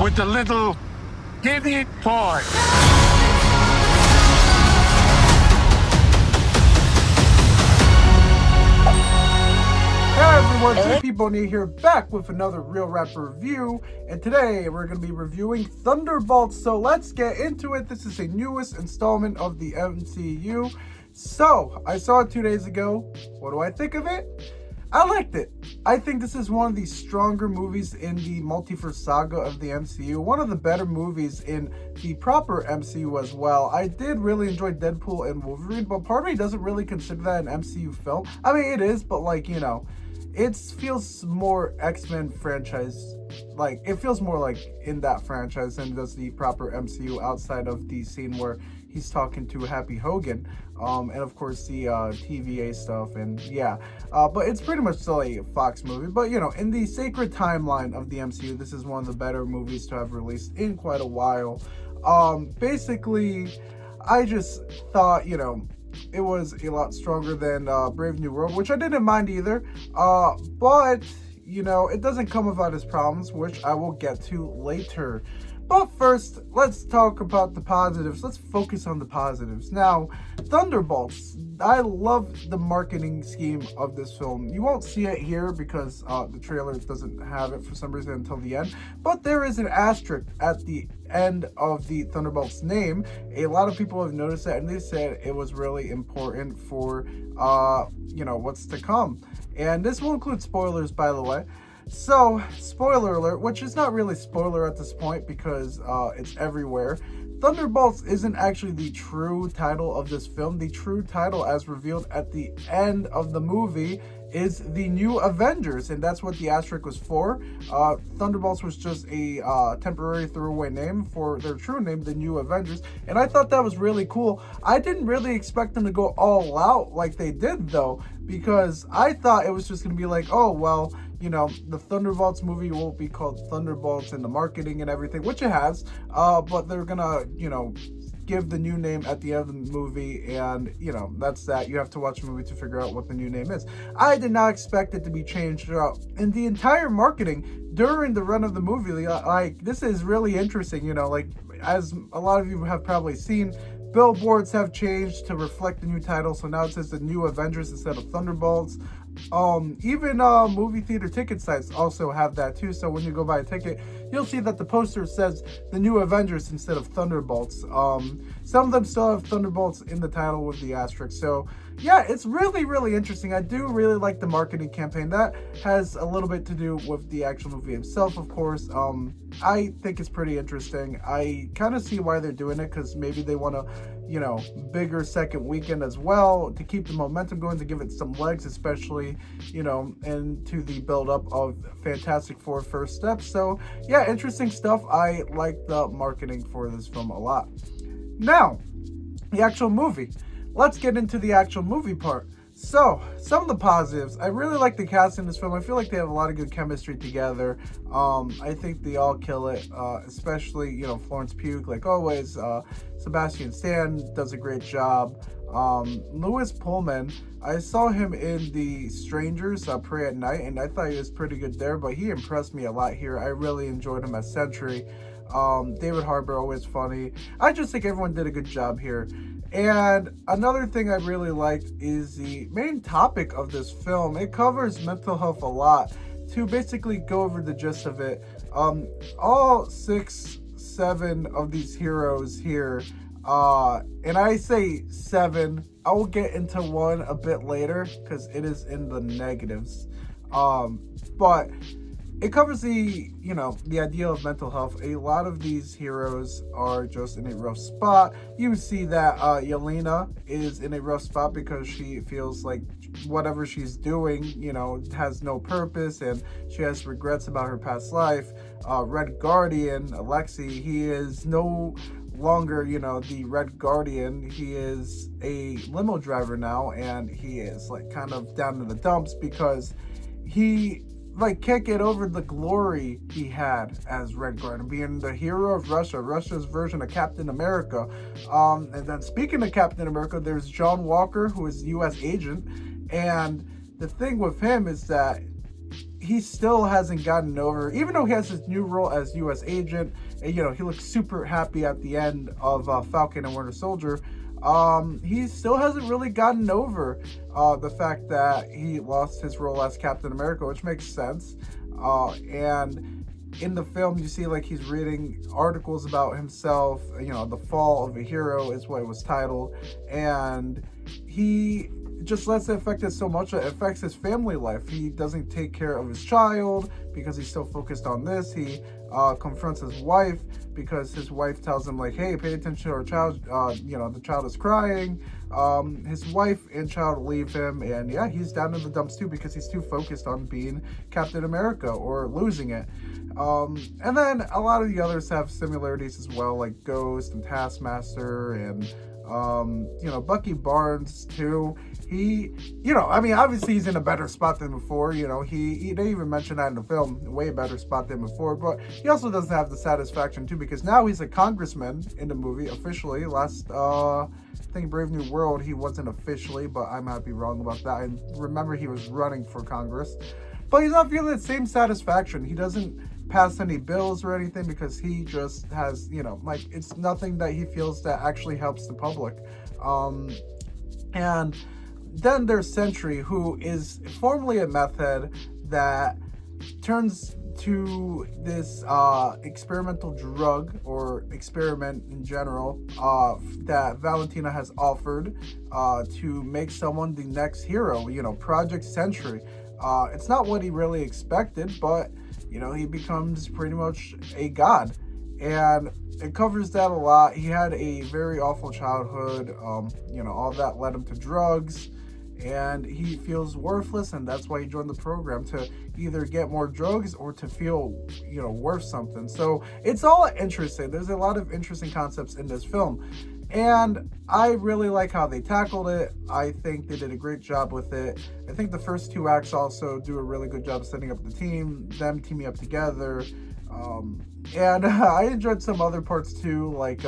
with the little idiot boy. Hey everyone, JP Bonilla here, back with another Real Rap review, and today we're going to be reviewing Thunderbolts, so let's get into it. This is the newest installment of the MCU. So, I saw it 2 days ago. What do I think of it? I liked it. I think this is one of the stronger movies in the multiverse saga of the MCU. One of the better movies in the proper MCU as well. I did really enjoy Deadpool and Wolverine, but part of me doesn't really consider that an MCU film. I mean, it is, but like, you know, it feels more X-Men franchise. Like, it feels more like in that franchise than does the proper MCU outside of the scene where he's talking to Happy Hogan. And of course the TVA stuff, and yeah. But it's pretty much still a Fox movie. But, you know, in the sacred timeline of the MCU, this is one of the better movies to have released in quite a while. Basically, I just thought, you know, it was a lot stronger than Brave New World, which I didn't mind either. But, you know, it doesn't come without its problems, which I will get to later. But first, let's talk about the positives. Let's focus on the positives. Now, Thunderbolts. I love the marketing scheme of this film. You won't see it here because the trailer doesn't have it for some reason until the end. But there is an asterisk at the end of the Thunderbolts name. A lot of people have noticed that, and they said it was really important for, you know, what's to come. And this will include spoilers, by the way. So, spoiler alert, which is not really spoiler at this point because it's everywhere. Thunderbolts isn't actually the true title of this film. The true title, as revealed at the end of the movie, is The New Avengers, and that's what the asterisk was for. Thunderbolts was just a temporary throwaway name for their true name, The New Avengers, and I thought that was really cool. I didn't really expect them to go all out like they did, though, because I thought it was just going to be like, oh, well, you know, the Thunderbolts movie will be called Thunderbolts and the marketing and everything, which it has, but they're gonna, you know, give the new name at the end of the movie, and, you know, that's that. You have to watch the movie to figure out what the new name is. I did not expect it to be changed throughout. And the entire marketing during the run of the movie, like, this is really interesting, you know, like, as a lot of you have probably seen, billboards have changed to reflect the new title, so now it says The New Avengers instead of Thunderbolts. Even movie theater ticket sites also have that too, so when you go buy a ticket, you'll see that the poster says The New Avengers instead of Thunderbolts. Some of them still have Thunderbolts in the title with the asterisk, so yeah, it's really, really interesting. I do really like the marketing campaign. That has a little bit to do with the actual movie itself, of course. I think it's pretty interesting. I kind of see why they're doing it, because maybe they want to, you know, bigger second weekend as well to keep the momentum going, to give it some legs, especially, you know, into the build-up of Fantastic Four First Steps. So yeah, interesting stuff. I like the marketing for this film a lot. Now, the actual movie. Let's get into the actual movie part. So, some of the positives. I really like the cast in this film. I feel like they have a lot of good chemistry together. I think they all kill it, especially, you know, Florence Pugh, like always. Sebastian Stan does a great job. Louis Pullman, I saw him in The Strangers, Pray at Night, and I thought he was pretty good there, but he impressed me a lot here. I really enjoyed him as Sentry. David Harbour, always funny. I just think everyone did a good job here. And another thing I really liked is the main topic of this film. It covers mental health a lot. To basically go over the gist of it, all 7 of these heroes here, and I say 7, I will get into one a bit later because it is in the negatives. But it covers the, you know, the idea of mental health. A lot of these heroes are just in a rough spot. You see that Yelena is in a rough spot because she feels like whatever she's doing, you know, has no purpose, and she has regrets about her past life. Red Guardian, Alexei, he is no longer, you know, the Red Guardian. He is a limo driver now, and he is like kind of down in the dumps because he like can't get over the glory he had as Red Guardian, being the hero of Russia, Russia's version of Captain America. And then speaking of Captain America, there's John Walker, who is a U.S. agent, and the thing with him is that he still hasn't gotten over, even though he has his new role as U.S. agent, and, you know, he looks super happy at the end of Falcon and Winter Soldier. He still hasn't really gotten over the fact that he lost his role as Captain America, which makes sense. And in the film, you see like he's reading articles about himself. You know, the fall of a hero is what it was titled, and he just lets it affect it so much that it affects his family life. He doesn't take care of his child because he's so focused on this. He confronts his wife because his wife tells him like, hey, pay attention to our child. You know, the child is crying. His wife and child leave him, and yeah, he's down in the dumps too because he's too focused on being Captain America or losing it. And then a lot of the others have similarities as well, like Ghost and Taskmaster and you know, Bucky Barnes too. He, you know, I mean, obviously he's in a better spot than before. You know, they even mentioned that in the film, way better spot than before. But he also doesn't have the satisfaction too, because now he's a congressman in the movie officially. Last, I think Brave New World, he wasn't officially, but I might be wrong about that. I remember he was running for Congress, but he's not feeling the same satisfaction. He doesn't pass any bills or anything because he just has, you know, like, it's nothing that he feels that actually helps the public. And then there's Sentry, who is formerly a meth head that turns to this experimental drug, or experiment in general, that Valentina has offered to make someone the next hero, you know, Project Sentry. It's not what he really expected, but, you know, he becomes pretty much a god. And it covers that a lot. He had a very awful childhood. You know, all that led him to drugs. And he feels worthless, and that's why he joined the program, to either get more drugs or to feel, you know, worth something. So it's all interesting. There's a lot of interesting concepts in this film. And I really like how they tackled it. I think they did a great job with it. I think the first two acts also do a really good job setting up the team, them teaming up together. And I enjoyed some other parts too, like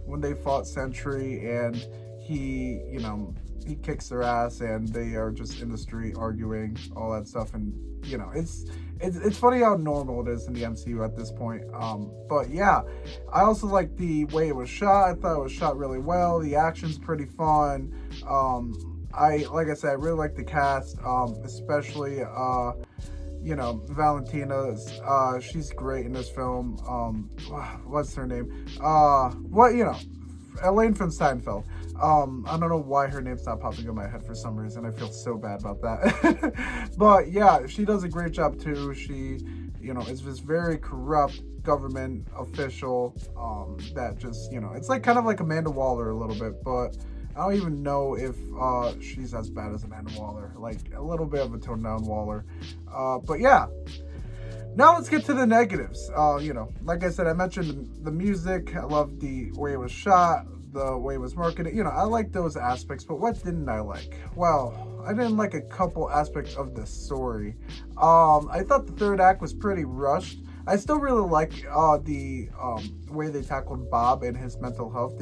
when they fought Sentry and he, you know, he kicks their ass and they are just in the street arguing, all that stuff. And, you know, it's funny how normal it is in the MCU at this point. But yeah, I also like the way it was shot. I thought it was shot really well. The action's pretty fun. Like I said, I really like the cast, especially, you know, Valentina. She's great in this film. What's her name? You know, Elaine from Seinfeld. I don't know why her name's not popping in my head for some reason. I feel so bad about that. But yeah, she does a great job too. She, you know, is this very corrupt government official that just, you know, it's like kind of like Amanda Waller a little bit, but I don't even know if she's as bad as Amanda Waller. Like a little bit of a toned down Waller. But yeah. Now let's get to the negatives. You know, like I said, I mentioned the music. I love the way it was shot, the way it was marketed. You know, I like those aspects, but what didn't I like? Well, I didn't like a couple aspects of the story. I thought the third act was pretty rushed. I still really like the way they tackled Bob and his mental health.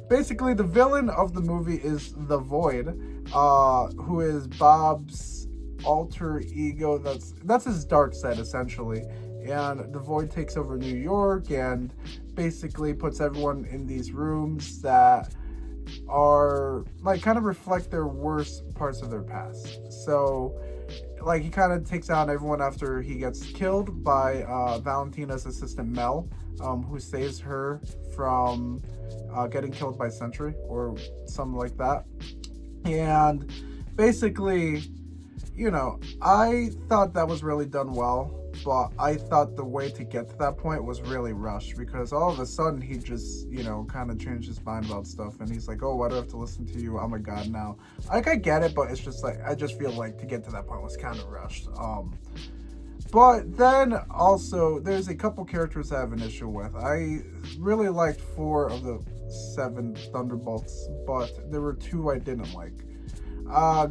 Basically, the villain of the movie is the Void, who is Bob's alter ego. That's his dark side, essentially. And the Void takes over New York and basically puts everyone in these rooms that are like kind of reflect their worst parts of their past. So like he kind of takes out everyone after he gets killed by Valentina's assistant Mel, who saves her from getting killed by Sentry or something like that. And basically, you know, I thought that was really done well, but I thought the way to get to that point was really rushed, because all of a sudden he just, you know, kind of changed his mind about stuff, and he's like, oh, why do I have to listen to you? I'm a god now. Like, I get it, but it's just like, I just feel like to get to that point was kind of rushed. But then also, there's a couple characters I have an issue with. I really liked 4 of the 7 Thunderbolts, but there were 2 I didn't like.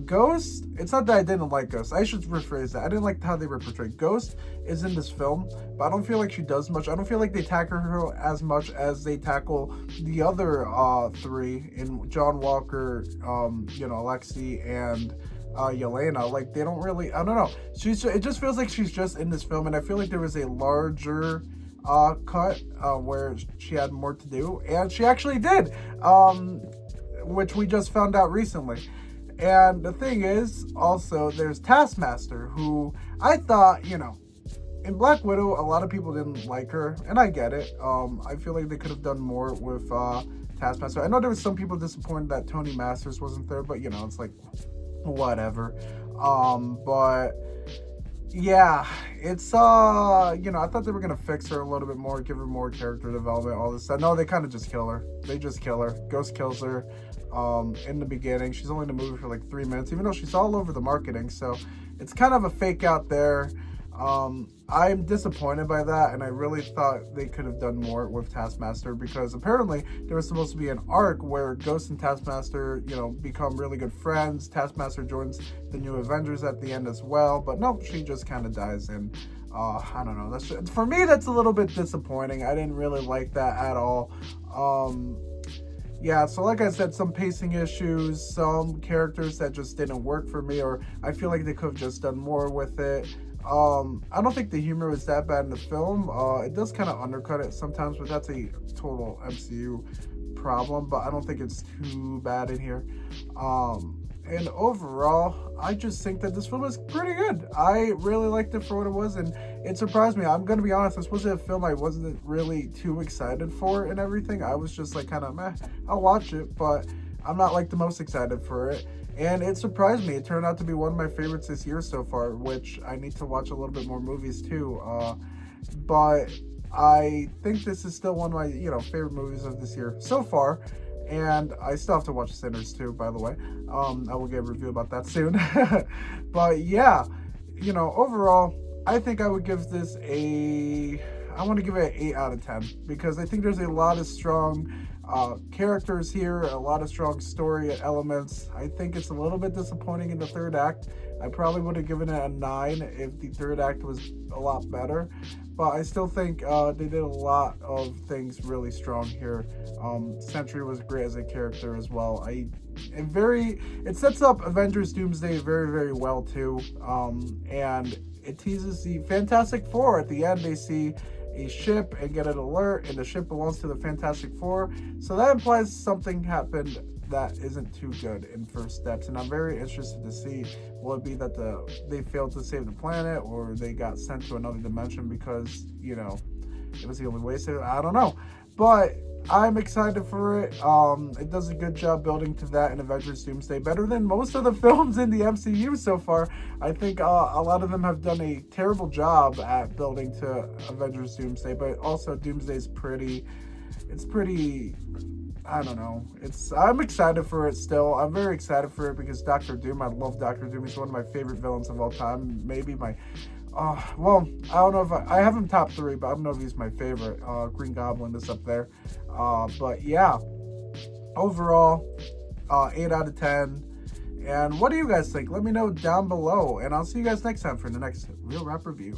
Ghost, it's not that I didn't like Ghost. I should rephrase that. I didn't like how they were portrayed. Ghost is in this film, but I don't feel like she does much. I don't feel like they tackle her as much as they tackle the other 3 in John Walker, you know, Alexi, and Yelena. Like, they don't really, I don't know. It just feels like she's just in this film, and I feel like there was a larger cut where she had more to do, and she actually did, which we just found out recently. And the thing is, also, there's Taskmaster, who I thought, in Black Widow, a lot of people didn't like her, and I get it. I feel like they could have done more with Taskmaster. I know there was some people disappointed that Tony Masters wasn't there, but it's like, whatever. But yeah, it's I thought they were gonna fix her a little bit more, give her more character development, all this stuff. No, they kind of just kill her. They just kill her. Ghost kills her. In the beginning, she's only in the movie for like 3 minutes, even though she's all over the marketing. So it's kind of a fake out there. I'm disappointed by that, and I really thought they could have done more with Taskmaster, because apparently there was supposed to be an arc where Ghost and Taskmaster, become really good friends. Taskmaster joins the new Avengers at the end as well, but no, she just kind of dies, and I don't know. For me, that's a little bit disappointing. I didn't really like that at all. Yeah, so like I said, some pacing issues, some characters that just didn't work for me, or I feel like they could have just done more with it. I don't think the humor was that bad in the film. It does kind of undercut it sometimes, but that's a total MCU problem, but I don't think it's too bad in here. And overall, I just think that this film is pretty good. I really liked it for what it was, and it surprised me. I'm going to be honest, this wasn't a film I wasn't really too excited for and everything. I was just like kind of meh, I'll watch it, but I'm not like the most excited for it. And it surprised me. It turned out to be one of my favorites this year so far, which I need to watch a little bit more movies too. But I think this is still one of my, favorite movies of this year so far. And I still have to watch Sinners too, by the way. I will get a review about that soon. But yeah, overall, I think I would give this I want to give it an 8 out of 10, because I think there's a lot of strong characters here, a lot of strong story elements. I think it's a little bit disappointing in the third act. I probably would have given it a 9 if the third act was a lot better, but I still think they did a lot of things really strong here. Sentry was great as a character as well. It sets up Avengers Doomsday very, very well too, and it teases the Fantastic Four. At the end, they see a ship and get an alert, and the ship belongs to the Fantastic Four. So that implies something happened that isn't too good in first steps, and I'm very interested to see, will it be that they failed to save the planet, or they got sent to another dimension because it was the only way to save it. I don't know, but I'm excited for it. It does a good job building to that in Avengers Doomsday, better than most of the films in the MCU so far. I think a lot of them have done a terrible job at building to Avengers Doomsday, but also Doomsday's pretty, I don't know. I'm excited for it still. I'm very excited for it because Doctor Doom, I love Doctor Doom. He's one of my favorite villains of all time. Maybe my well, I don't know if I have him top 3, but I don't know if he's my favorite. Green Goblin is up there. But yeah, overall, 8 out of 10. And what do you guys think? Let me know down below. And I'll see you guys next time for the next Real Rap Review.